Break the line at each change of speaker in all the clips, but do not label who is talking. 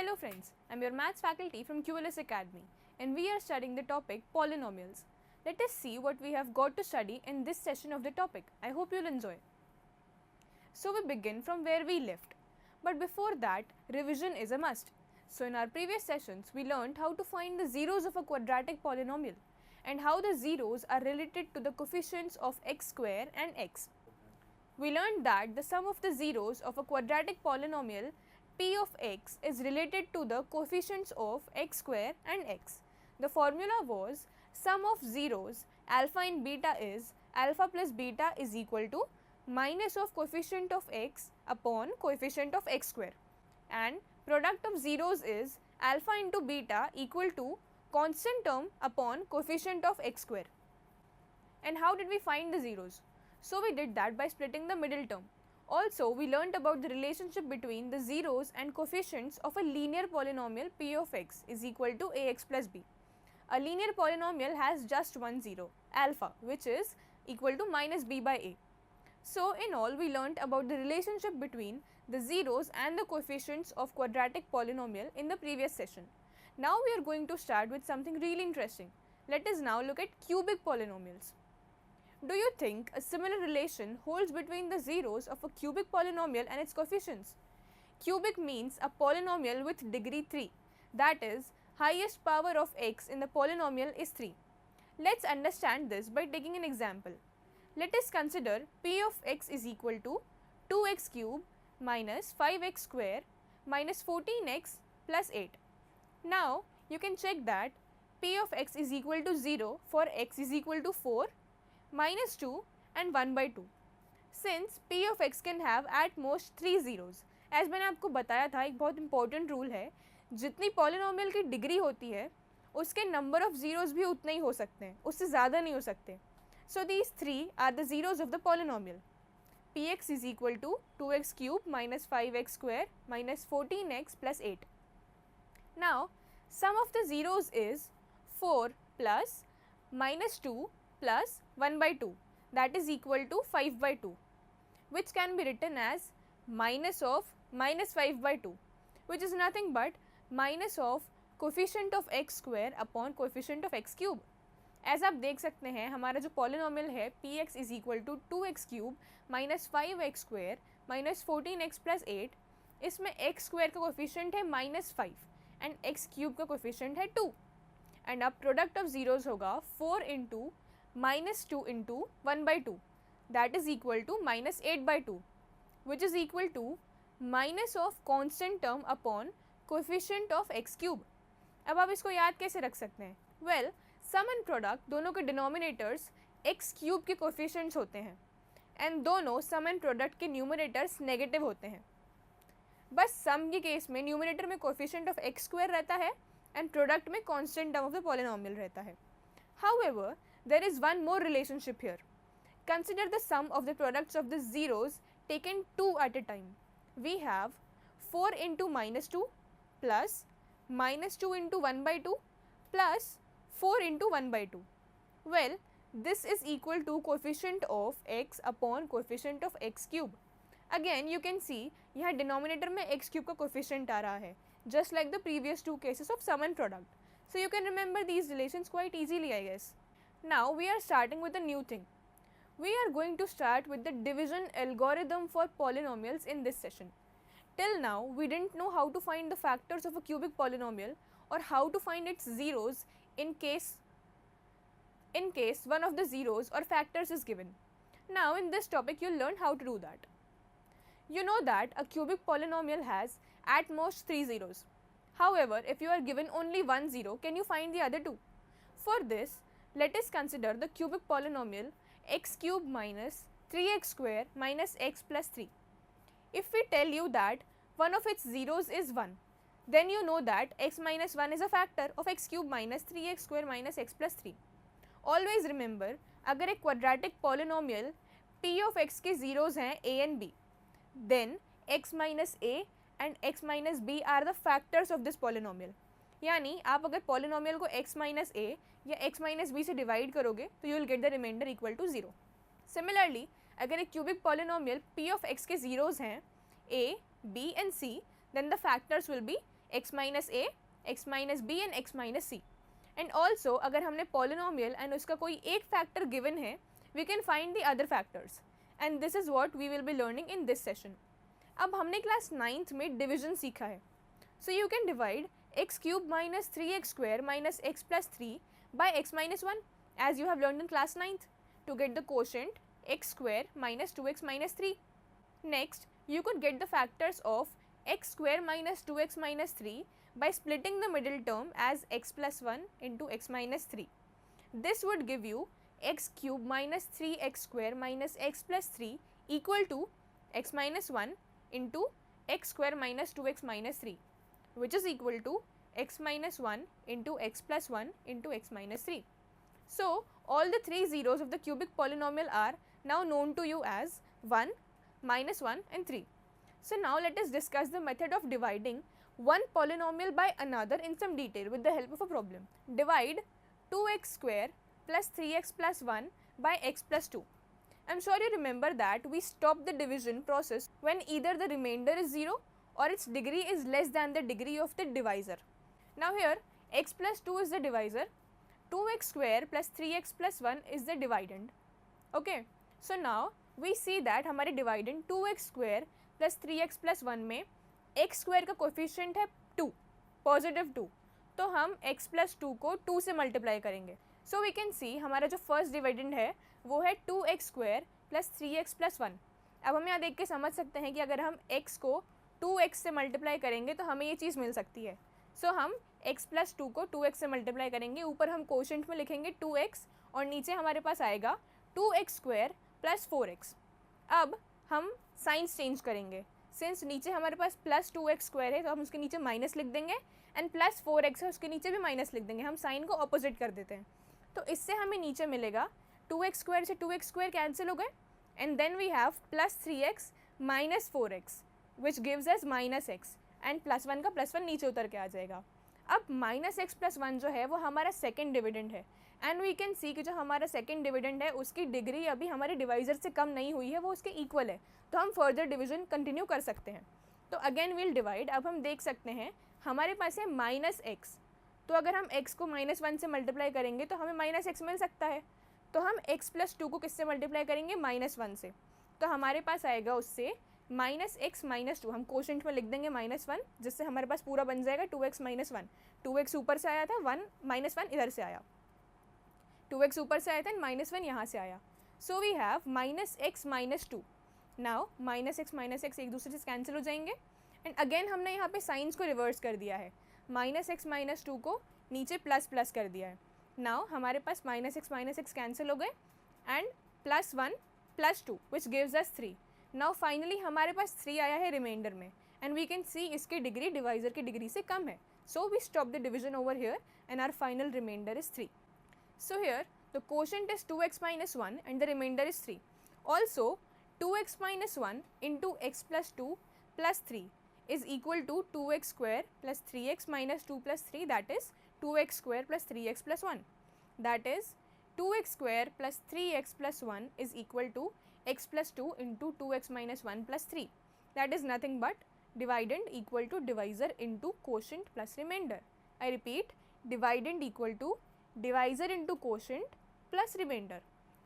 Hello friends, I am your maths faculty from QLS Academy and we are studying the topic polynomials. Let us see what we have got to study in this session of the topic. I hope you will enjoy. So we begin from where we left. But before that, revision is a must. So in our previous sessions, we learned how to find the zeros of a quadratic polynomial and how the zeros are related to the coefficients of x square and x. We learned that the sum of the zeros of a quadratic polynomial p of x is related to the coefficients of x square and x. The formula was sum of zeros alpha and beta is alpha plus beta is equal to minus of coefficient of x upon coefficient of x square, and product of zeros is alpha into beta equal to constant term upon coefficient of x square. And how did we find the zeros? So we did that by splitting the middle term. Also, we learnt about the relationship between the zeros and coefficients of a linear polynomial p of x is equal to ax plus b. A linear polynomial has just one zero, alpha, which is equal to minus b by a. So in all, we learnt about the relationship between the zeros and the coefficients of quadratic polynomial in the previous session. Now we are going to start with something really interesting. Let us now look at cubic polynomials. Do you think a similar relation holds between the zeros of a cubic polynomial and its coefficients? Cubic means a polynomial with degree 3, that is, highest power of x in the polynomial is 3. Let's understand this by taking an example. Let us consider p of x is equal to 2x cube minus 5x square minus 14x plus 8. Now, you can check that p of x is equal to 0 for x is equal to 4, minus 2 and 1 by 2. Since p of x can have at most 3 zeros, as मैंने आपको बताया था एक बहुत important rule है, जितनी polynomial की degree होती है उसके number of zeros भी उतने ही हो सकते हैं, उससे ज़्यादा नहीं हो सकते. So these three are the zeros of the polynomial. Px is equal to 2x cube minus 5x square minus 14x plus 8. Now, sum of the zeros is 4 plus minus 2 plus 1 by 2, that is equal to 5 by 2, which can be written as minus of minus 5 by 2, which is nothing but minus of coefficient of x square upon coefficient of x cube. As आप देख सकते हैं हमारा जो polynomial है px is equal to 2x cube minus 5x square minus 14x plus 8, इसमें x square का coefficient है minus 5 and x cube का coefficient है 2, and अब product of zeros होगा 4 into minus 2 into 1 by 2, that is equal to minus 8 by 2, which is equal to minus of constant term upon coefficient of x cube. अब आप इसको याद कैसे रख सकते हैं? Well, sum and product दोनों के denominators x cube के coefficients होते हैं and दोनों sum and product के numerators negative होते हैं. बस sum के केस में numerator में coefficient of x square रहता है and product में constant term of the polynomial रहता है. However, there is one more relationship here. Consider the sum of the products of the zeros taken 2 at a time. We have 4 into minus 2 plus minus 2 into 1 by 2 plus 4 into 1 by 2. Well, this is equal to coefficient of x upon coefficient of x cube. Again, you can see यहाँ denominator में x cube का coefficient आ रहा है, just like the previous two cases of sum and product. So you can remember these relations quite easily, I guess. Now we are starting with a new thing. We are going to start with the division algorithm for polynomials in this session. Till now, we didn't know how to find the factors of a cubic polynomial or how to find its zeros in case one of the zeros or factors is given. Now in this topic, you'll learn how to do that. You know that a cubic polynomial has at most 3 zeros. However, if you are given only one zero, can you find the other two? For this, let us consider the cubic polynomial x cube minus 3x square minus x plus 3. If we tell you that one of its zeros is 1, then you know that x minus 1 is a factor of x cube minus 3x square minus x plus 3. Always remember, अगर एक quadratic polynomial p of x के zeros हैं a and b, then x minus a and x minus b are the factors of this polynomial. यानी आप अगर polynomial को x minus a या x minus b से divide करोगे तो you will get the remainder equal to 0. Similarly, अगर एक cubic polynomial p of x के zeros हैं a, b and c, then the factors will be x minus a, x minus b and x minus c. And also अगर हमने polynomial and उसका कोई एक factor given है, we can find the other factors, and this is what we will be learning in this session. अब हमने class 9th में division सीखा है, so you can divide x cube minus 3x square minus x plus 3 by x minus 1 as you have learned in class 9th to get the quotient x square minus 2x minus 3. Next, you could get the factors of x square minus 2x minus 3 by splitting the middle term as x plus 1 into x minus 3. This would give you x cube minus 3x square minus x plus 3 equal to x minus 1 into x square minus 2x minus 3, which is equal to x minus 1 into x plus 1 into x minus 3. So, all the three zeros of the cubic polynomial are now known to you as 1, minus 1 and 3. So, now let us discuss the method of dividing one polynomial by another in some detail with the help of a problem. Divide 2x square plus 3x plus 1 by x plus 2. I am sure you remember that we stopped the division process when either the remainder is 0 or its degree is less than the degree of the divisor. Now here x plus 2 is the divisor, 2x square plus 3x plus 1 is the dividend. Okay, so now we see that हमारे dividend 2x square plus 3x plus 1 में x square का coefficient है 2, positive 2, तो हम x plus 2 को 2 से multiply करेंगे. So we can see हमारा जो first dividend है वो है 2x square plus 3x plus 1. अब हम यहाँ देख के समझ सकते हैं कि अगर हम x को 2x से मल्टीप्लाई करेंगे तो हमें ये चीज़ मिल सकती है. सो हम x प्लस 2 को 2x से मल्टीप्लाई करेंगे, ऊपर हम कोशेंट में लिखेंगे 2x और नीचे हमारे पास आएगा 2x स्क्वायर प्लस 4x. अब हम साइंस चेंज करेंगे, सिंस नीचे हमारे पास प्लस 2x स्क्वायर है तो हम उसके नीचे माइनस लिख देंगे, एंड प्लस 4x है उसके नीचे भी माइनस लिख देंगे. हम साइन को अपोजिट कर देते हैं, तो इससे हमें नीचे मिलेगा 2x स्क्वायर से 2x स्क्वायर कैंसिल हो गए, and then we have plus 3x minus 4x which gives us minus x, and plus 1 का प्लस 1 नीचे उतर के आ जाएगा. अब माइनस x प्लस 1 जो है वो हमारा सेकेंड डिविडेंड है, एंड वी कैन सी कि जो हमारा सेकेंड डिविडेंड है उसकी डिग्री अभी हमारे डिवाइजर से कम नहीं हुई है, वो उसके इक्वल है, तो हम फर्दर डिवीजन कंटिन्यू कर सकते हैं. तो अगेन वील डिवाइड. अब हम देख सकते हैं हमारे पास है माइनस x, तो अगर हम x को माइनस 1 से मल्टीप्लाई करेंगे तो हमें माइनस x मिल सकता है, तो हम x प्लस 2 को किससे मल्टीप्लाई करेंगे, माइनस 1 से, तो हमारे पास आएगा उससे माइनस एक्स माइनस 2. हम कोशेंट में लिख देंगे माइनस 1, जिससे हमारे पास पूरा बन जाएगा 2x माइनस 1. 2x ऊपर से आया था, 1 माइनस 1 इधर से आया, 2x ऊपर से आया था, माइनस 1 यहाँ से आया. So we have minus x minus 2. Now minus x एक दूसरे से कैंसिल हो जाएंगे, एंड अगेन हमने यहाँ पे साइंस को रिवर्स कर दिया है, माइनस एक्स माइनस 2 को नीचे प्लस प्लस कर दिया है. नाउ हमारे पास माइनस एक्स कैंसिल हो गए, and plus 1 plus 2 which gives us 3. Now finally हमारे पास 3 आया है रिमाइंडर में, एंड वी कैन सी इसकी डिग्री डिवाइजर की डिग्री से कम है, so we stop the division over here and our final remainder is 3. So here the quotient is 2x minus 1 and the remainder is 3. Also 2x minus 1 into x plus 2 plus 3 is equal to 2x square plus 3x minus 2 plus 3, that is 2x square plus 3x plus 1, that is 2x square plus 3x plus 1 is equal to x plus 2 into 2x minus 1 plus 3. That is nothing but dividend equal to divisor into quotient plus remainder. I repeat, dividend equal to divisor into quotient plus remainder.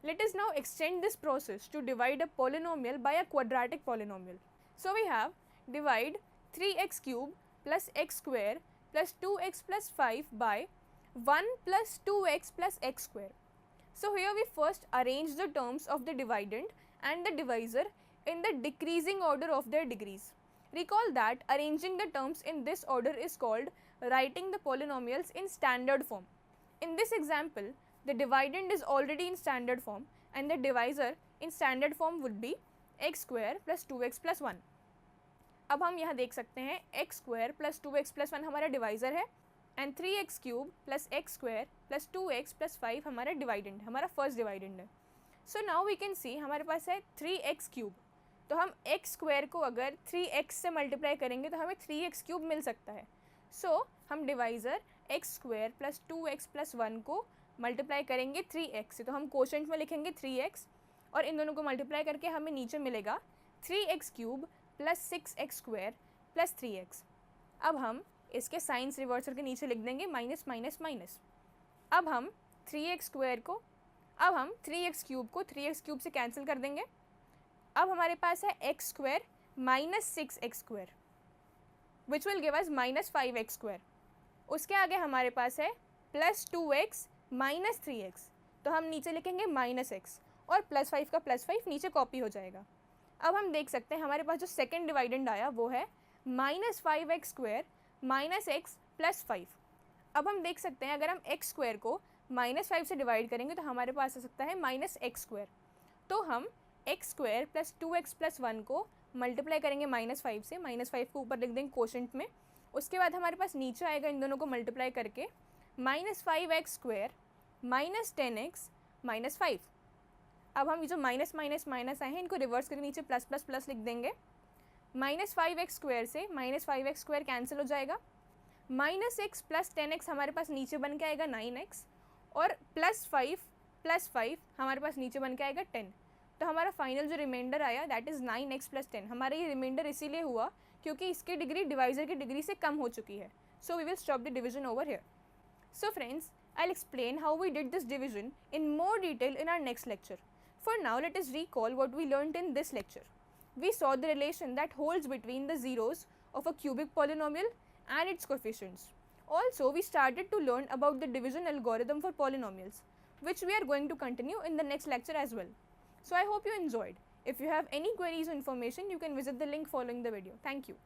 Let us now extend this process to divide a polynomial by a quadratic polynomial. So we have divide 3x cube plus x square plus 2x plus 5 by 1 plus 2x plus x square. So here we first arrange the terms of the dividend and the divisor in the decreasing order of their degrees. Recall that arranging the terms in this order is called writing the polynomials in standard form. In this example, the dividend is already in standard form and the divisor in standard form would be x square plus 2x plus 1. अब हम यहाँ देख सकते हैं x square plus 2x plus 1 हमारा divisor है and 3x cube plus x square plus 2x plus 5 हमारा dividend, हमारा फर्स्ट डिवाइडेंड है. So now we can see हमारे पास है 3x क्यूब, तो हम x स्क्वायर को अगर 3x से मल्टीप्लाई करेंगे तो हमें 3x क्यूब मिल सकता है. सो हम divisor x square plus 2x plus 1 को मल्टीप्लाई करेंगे 3x से, तो हम कोशेंट में लिखेंगे 3x और इन दोनों को मल्टीप्लाई करके हमें नीचे मिलेगा 3x cube plus 6x square plus 3x. अब हम इसके साइंस रिवर्स करके नीचे लिख देंगे माइनस माइनस माइनस। अब हम 3x क्यूब को 3x क्यूब से कैंसिल कर देंगे। अब हमारे पास है x square minus 6x square which will give us minus 5x square. उसके आगे हमारे पास है प्लस 2x माइनस 3x, तो हम नीचे लिखेंगे माइनस x और प्लस 5 का प्लस 5 नीचे कॉपी हो जाएगा। अब हम देख सकते हैं हमारे पास जो सेकेंड डिवाइडेंड आया वो है minus 5x square minus x plus 5। अब हम देख सकते हैं अगर हम x स्क्वायर को माइनस 5 से डिवाइड करेंगे तो हमारे पास आ सकता है माइनस x स्क्वायर। तो हम x square plus 2x plus 1 को मल्टीप्लाई करेंगे माइनस 5 से, माइनस 5 को ऊपर लिख देंगे कोशेंट में। उसके बाद हमारे पास नीचे आएगा इन दोनों को मल्टीप्लाई करके minus 5x square minus 10x minus 5। अब हम ये जो माइनस माइनस माइनस आए हैं इनको रिवर्स करके नीचे प्लस प्लस प्लस लिख देंगे। माइनस 5x स्क्वायर से माइनस 5x स्क्वायर कैंसिल हो जाएगा। माइनस x प्लस 10x हमारे पास नीचे बन के आएगा 9x और प्लस 5 हमारे पास नीचे बन के आएगा 10। तो हमारा फाइनल जो रिमाइंडर आया दैट इज़ 9x प्लस 10। हमारा ये रिमाइंडर इसीलिए हुआ क्योंकि इसकी डिग्री डिवाइजर की डिग्री से कम हो चुकी है। So we will stop the division over here. So friends, I'll explain how we did this division in more detail in our next lecture. For now, let us recall what we learned in this lecture. We saw the relation that holds between the zeros of a cubic polynomial and its coefficients. Also, we started to learn about the division algorithm for polynomials, which we are going to continue in the next lecture as well. So I hope you enjoyed. If you have any queries or information, you can visit the link following the video. Thank you.